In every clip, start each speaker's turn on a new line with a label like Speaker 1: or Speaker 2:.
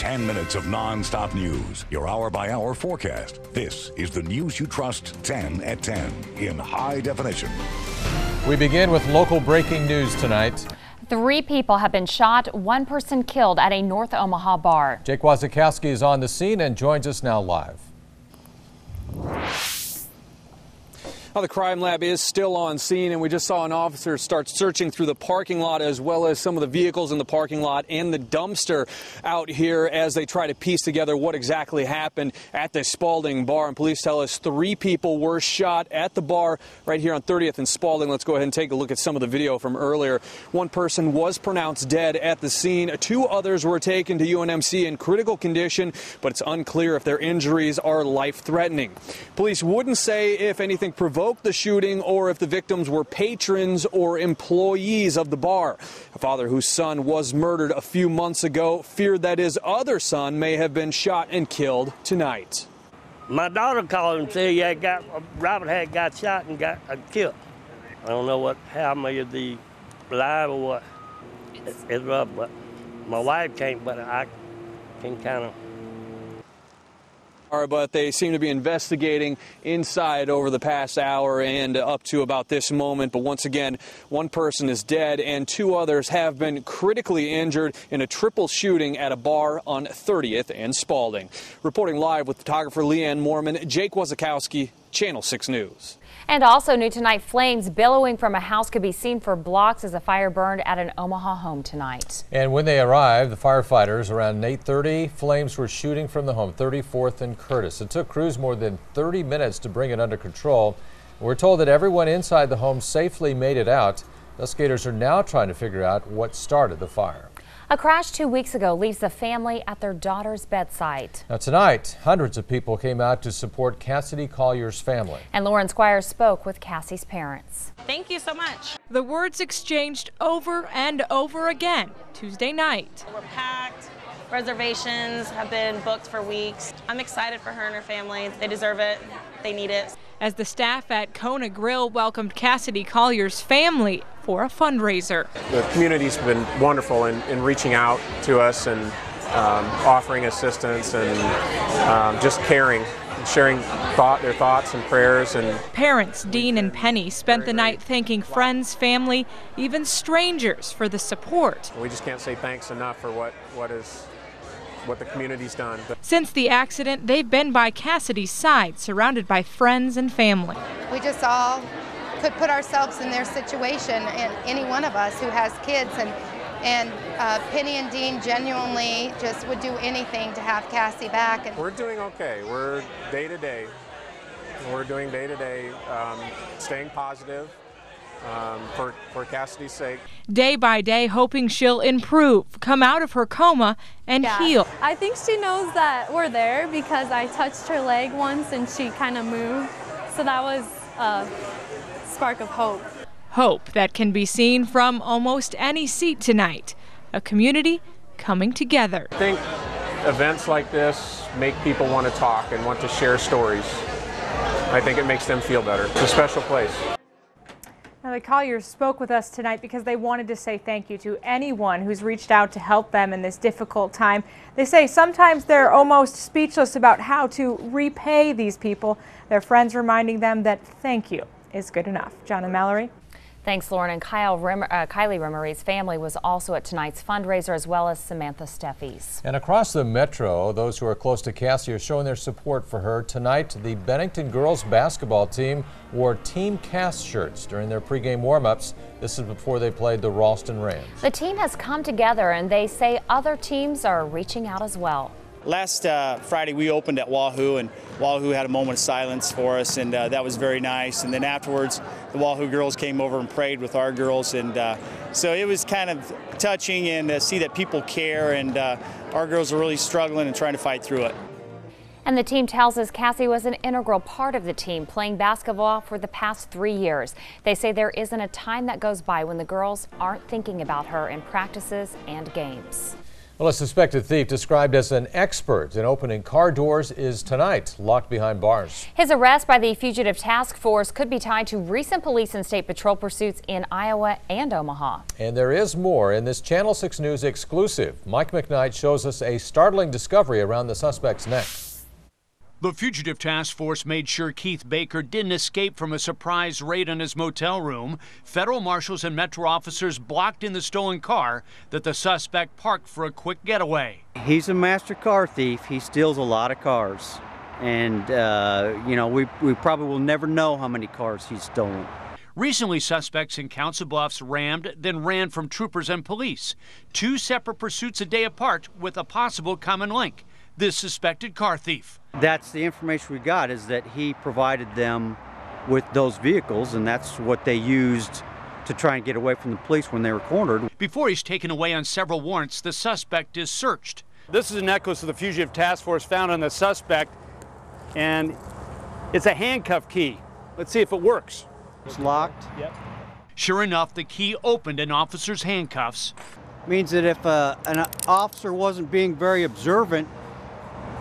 Speaker 1: 10 minutes of non-stop news, your hour-by-hour forecast. This is the news you trust 10 at 10 in high definition.
Speaker 2: We begin with local breaking news tonight.
Speaker 3: 3 people have been shot, 1 person killed at a North Omaha bar.
Speaker 2: Jake Wazikowski is on the scene and joins us now live.
Speaker 4: The crime lab is still on scene, and we just saw an officer start searching through the parking lot as well as some of the vehicles in the parking lot and the dumpster out here as they try to piece together what exactly happened at the Spalding bar. And police tell us 3 people were shot at the bar right here on 30th and Spalding. Let's go ahead and take a look at some of the video from earlier. 1 person was pronounced dead at the scene. 2 others were taken to UNMC in critical condition, but it's unclear if their injuries are life-threatening. Police wouldn't say if anything provoked the shooting or if the victims were patrons or employees of the bar. A father whose son was murdered a few months ago feared that his other son may have been shot and killed tonight.
Speaker 5: My daughter called and said, Robert had got shot and got killed. I don't know how may be alive or what. It's rough, but my wife can't, but I can kind of.
Speaker 4: But they seem to be investigating inside over the past hour and up to about this moment. But once again, 1 person is dead and 2 others have been critically injured in a triple shooting at a bar on 30th and Spalding. Reporting live with photographer Leanne Mormon, Jake Wazikowski, Channel 6 News.
Speaker 3: And also new tonight, flames billowing from a house could be seen for blocks as a fire burned at an Omaha home tonight.
Speaker 2: And when they arrived, the firefighters, around 8:30, flames were shooting from the home, 34th and Curtis. It took crews more than 30 minutes to bring it under control. We're told that everyone inside the home safely made it out. Investigators are now trying to figure out what started the fire.
Speaker 3: A crash 2 weeks ago leaves the family at their daughter's bedside.
Speaker 2: Now tonight, hundreds of people came out to support Cassidy Collier's family.
Speaker 3: And Lauren Squires spoke with Cassie's parents.
Speaker 6: Thank you so much.
Speaker 7: The words exchanged over and over again Tuesday night.
Speaker 6: We're packed. Reservations have been booked for weeks. I'm excited for her and her family. They deserve it. They need it.
Speaker 7: As the staff at Kona Grill welcomed Cassidy Collier's family for a fundraiser.
Speaker 8: The community's been wonderful in reaching out to us and offering assistance and just caring and sharing their thoughts and prayers. And
Speaker 7: parents Dean and Penny spent the night thanking friends, family, even strangers for the support.
Speaker 8: We just can't say thanks enough for what the community's done.
Speaker 7: Since the accident, they've been by Cassidy's side, surrounded by friends and family.
Speaker 9: We just all could put ourselves in their situation, and any one of us who has kids, and Penny and Dean genuinely just would do anything to have Cassie back. And
Speaker 8: we're doing okay. We're day to day. We're doing day to day, staying positive. For Cassidy's sake.
Speaker 7: Day by day, hoping she'll improve, come out of her coma, and heal.
Speaker 10: I think she knows that we're there because I touched her leg once and she kind of moved. So that was a spark of hope.
Speaker 7: Hope that can be seen from almost any seat tonight. A community coming together.
Speaker 8: I think events like this make people want to talk and want to share stories. I think it makes them feel better. It's a special place.
Speaker 11: Now, the Colliers spoke with us tonight because they wanted to say thank you to anyone who's reached out to help them in this difficult time. They say sometimes they're almost speechless about how to repay these people. Their friends reminding them that thank you is good enough. John and Mallory.
Speaker 3: Thanks, Lauren. And Kylie Rimmery's family was also at tonight's fundraiser, as well as Samantha Steffi's.
Speaker 2: And across the metro, those who are close to Cassie are showing their support for her. Tonight, the Bennington girls basketball team wore Team Cass shirts during their pregame warm-ups. This is before they played the Ralston Rams.
Speaker 3: The team has come together, and they say other teams are reaching out as well.
Speaker 12: Last Friday we opened at Wahoo, and Wahoo had a moment of silence for us, and that was very nice. And then afterwards the Wahoo girls came over and prayed with our girls, and so it was kind of touching and see that people care, and our girls are really struggling and trying to fight through it.
Speaker 3: And the team tells us Cassie was an integral part of the team, playing basketball for the past 3 years. They say there isn't a time that goes by when the girls aren't thinking about her in practices and games.
Speaker 2: Well, a suspected thief described as an expert in opening car doors is tonight locked behind bars.
Speaker 3: His arrest by the Fugitive Task Force could be tied to recent police and state patrol pursuits in Iowa and Omaha.
Speaker 2: And there is more in this Channel 6 News exclusive. Mike McKnight shows us a startling discovery around the suspect's neck.
Speaker 13: The Fugitive Task Force made sure Keith Baker didn't escape from a surprise raid on his motel room. Federal marshals and Metro officers blocked in the stolen car that the suspect parked for a quick getaway.
Speaker 14: He's a master car thief. He steals a lot of cars. And, you know, we probably will never know how many cars he's stolen.
Speaker 13: Recently, suspects in Council Bluffs rammed, then ran from troopers and police. 2 separate pursuits a day apart with a possible common link. This suspected car thief.
Speaker 14: That's the information we got, is that he provided them with those vehicles, and that's what they used to try and get away from the police when they were cornered.
Speaker 13: Before he's taken away on several warrants, the suspect is searched.
Speaker 15: This is a necklace of the Fugitive Task Force found on the suspect, and it's a handcuff key. Let's see if it works.
Speaker 14: It's locked.
Speaker 15: Yep.
Speaker 13: Sure enough, the key opened an officer's handcuffs.
Speaker 14: Means that if an officer wasn't being very observant,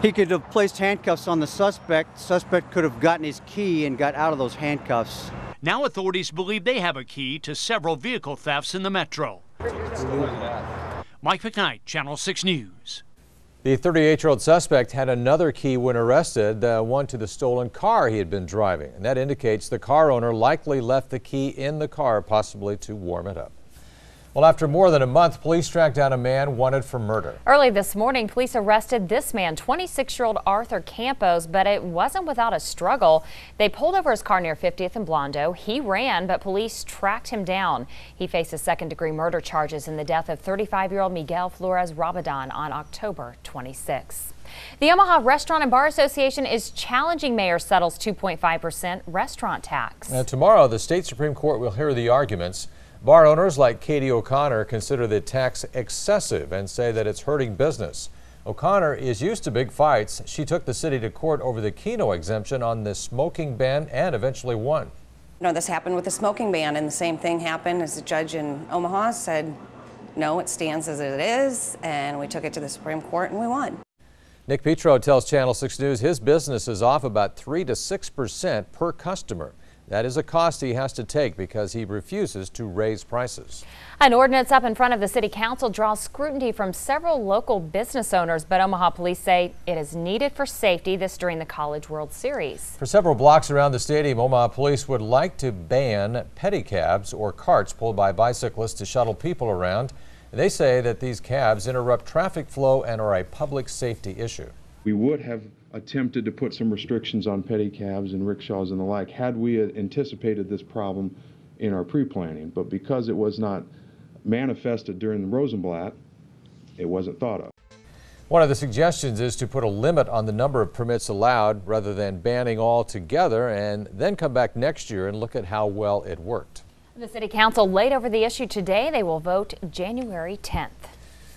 Speaker 14: he could have placed handcuffs on the suspect. The suspect could have gotten his key and got out of those handcuffs.
Speaker 13: Now authorities believe they have a key to several vehicle thefts in the metro. Mike McKnight, Channel 6 News.
Speaker 2: The 38-year-old suspect had another key when arrested, the one to the stolen car he had been driving. And that indicates the car owner likely left the key in the car, possibly to warm it up. Well, after more than a month, police tracked down a man wanted for murder.
Speaker 3: Early this morning, police arrested this man, 26-year-old Arthur Campos, but it wasn't without a struggle. They pulled over his car near 50th and Blondo. He ran, but police tracked him down. He faces second-degree murder charges in the death of 35-year-old Miguel Flores Rabadon on October 26. The Omaha Restaurant and Bar Association is challenging Mayor Settle's 2.5% restaurant tax.
Speaker 2: Now, tomorrow, the state Supreme Court will hear the arguments. Bar owners like Katie O'Connor consider the tax excessive and say that it's hurting business. O'Connor is used to big fights. She took the city to court over the Keno exemption on the smoking ban and eventually won.
Speaker 16: You know, this happened with the smoking ban, and the same thing happened as the judge in Omaha said, no, it stands as it is, and we took it to the Supreme Court and we won.
Speaker 2: Nick Petro tells Channel 6 News his business is off about 3 to 6% per customer. That is a cost he has to take because he refuses to raise prices.
Speaker 3: An ordinance up in front of the city council draws scrutiny from several local business owners, but Omaha police say it is needed for safety, this during the College World Series.
Speaker 2: For several blocks around the stadium, Omaha police would like to ban pedicabs or carts pulled by bicyclists to shuttle people around. They say that these cabs interrupt traffic flow and are a public safety issue.
Speaker 17: We would have attempted to put some restrictions on pedicabs and rickshaws and the like had we anticipated this problem in our pre-planning, but because it was not manifested during the Rosenblatt, it wasn't thought of.
Speaker 2: One of the suggestions is to put a limit on the number of permits allowed rather than banning all together, and then come back next year and look at how well it worked.
Speaker 3: The city council laid over the issue today. They will vote January 10th.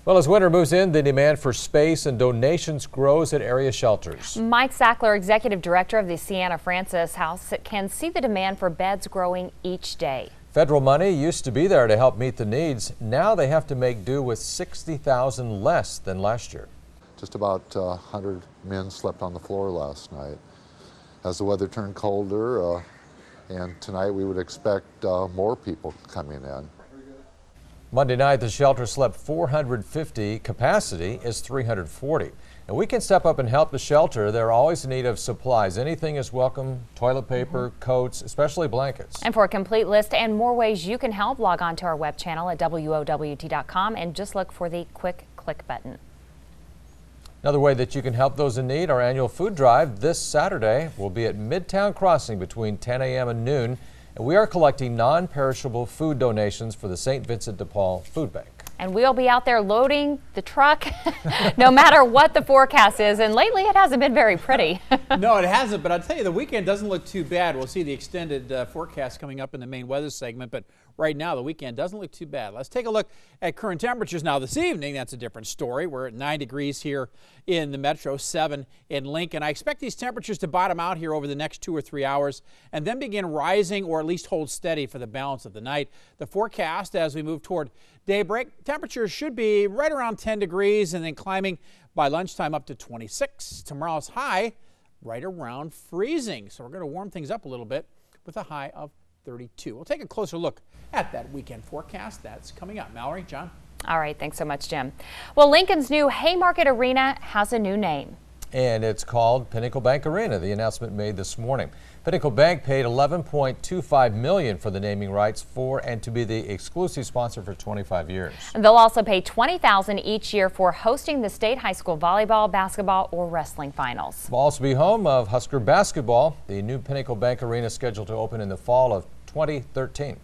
Speaker 2: Well, as winter moves in, the demand for space and donations grows at area shelters.
Speaker 3: Mike Sackler, executive director of the Sienna Francis House, can see the demand for beds growing each day.
Speaker 2: Federal money used to be there to help meet the needs. Now they have to make do with $60,000 less than last year.
Speaker 18: Just about 100 men slept on the floor last night. As the weather turned colder, and tonight we would expect more people coming in.
Speaker 2: Monday night, the shelter slept 450. Capacity is 340. And we can step up and help the shelter. They're always in need of supplies. Anything is welcome. Toilet paper, coats, especially blankets.
Speaker 3: And for a complete list and more ways you can help, log on to our web channel at WOWT.com and just look for the quick click button.
Speaker 2: Another way that you can help those in need, our annual food drive this Saturday will be at Midtown Crossing between 10 a.m. and noon. And we are collecting non-perishable food donations for the St. Vincent de Paul Food Bank.
Speaker 3: And we'll be out there loading the truck no matter what the forecast is. And lately it hasn't been very pretty.
Speaker 19: No, it hasn't. But I'll tell you, the weekend doesn't look too bad. We'll see the extended forecast coming up in the main weather segment. But right now. The weekend doesn't look too bad. Let's take a look at current temperatures now this evening. That's a different story. We're at 9 degrees here in the metro, 7 in Lincoln. I expect these temperatures to bottom out here over the next 2 or 3 hours and then begin rising or at least hold steady for the balance of the night. The forecast as we move toward daybreak, temperatures should be right around 10 degrees and then climbing by lunchtime up to 26. Tomorrow's high right around freezing. So we're going to warm things up a little bit with a high of 32. We'll take a closer look at that weekend forecast. That's coming up. Mallory, John.
Speaker 3: All right. Thanks so much, Jim. Well, Lincoln's new Haymarket Arena has a new name.
Speaker 2: And it's called Pinnacle Bank Arena. The announcement made this morning. Pinnacle Bank paid $11.25 million for the naming rights for and to be the exclusive sponsor for 25 years.
Speaker 3: They'll also pay $20,000 each year for hosting the state high school volleyball, basketball, or wrestling finals.
Speaker 2: Will also be home of Husker basketball. The new Pinnacle Bank Arena is scheduled to open in the fall of 2013.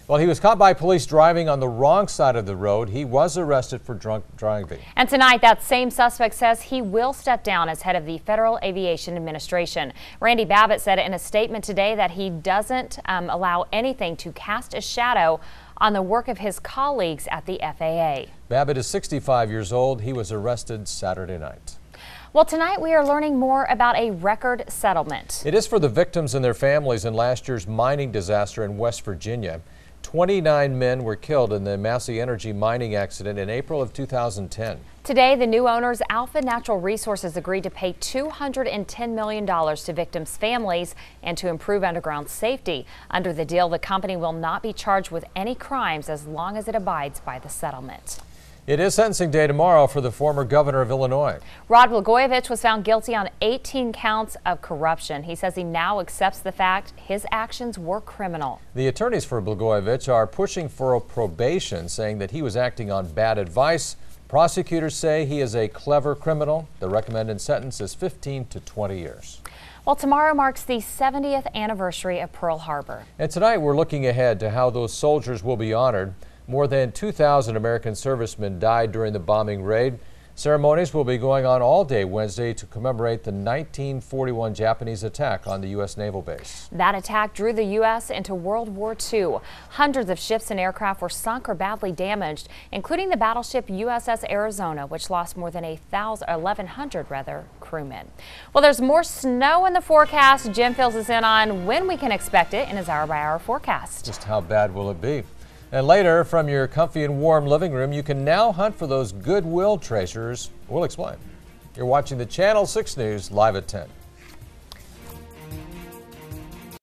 Speaker 2: Well, he was caught by police driving on the wrong side of the road. He was arrested for drunk driving.
Speaker 3: And tonight, that same suspect says he will step down as head of the Federal Aviation Administration. Randy Babbitt said in a statement today that he doesn't allow anything to cast a shadow on the work of his colleagues at the FAA.
Speaker 2: Babbitt is 65 years old. He was arrested Saturday night.
Speaker 3: Well, tonight we are learning more about a record settlement.
Speaker 2: It is for the victims and their families in last year's mining disaster in West Virginia. 29 men were killed in the Massey Energy mining accident in April of 2010.
Speaker 3: Today, the new owners, Alpha Natural Resources, agreed to pay $210 million to victims' families and to improve underground safety. Under the deal, the company will not be charged with any crimes as long as it abides by the settlement.
Speaker 2: It is sentencing day tomorrow for the former governor of Illinois.
Speaker 3: Rod Blagojevich was found guilty on 18 counts of corruption. He says he now accepts the fact his actions were criminal.
Speaker 2: The attorneys for Blagojevich are pushing for a probation, saying that he was acting on bad advice. Prosecutors say he is a clever criminal. The recommended sentence is 15 to 20 years.
Speaker 3: Well, tomorrow marks the 70th anniversary of Pearl Harbor.
Speaker 2: And tonight we're looking ahead to how those soldiers will be honored. More than 2,000 American servicemen died during the bombing raid. Ceremonies will be going on all day Wednesday to commemorate the 1941 Japanese attack on the U.S. naval base.
Speaker 3: That attack drew the U.S. into World War II. Hundreds of ships and aircraft were sunk or badly damaged, including the battleship USS Arizona, which lost more than 1,100 crewmen. Well, there's more snow in the forecast. Jim fills us in on when we can expect it in his hour-by-hour forecast.
Speaker 2: Just how bad will it be? And later, from your comfy and warm living room, you can now hunt for those Goodwill treasures. We'll explain. You're watching the Channel 6 News live at 10.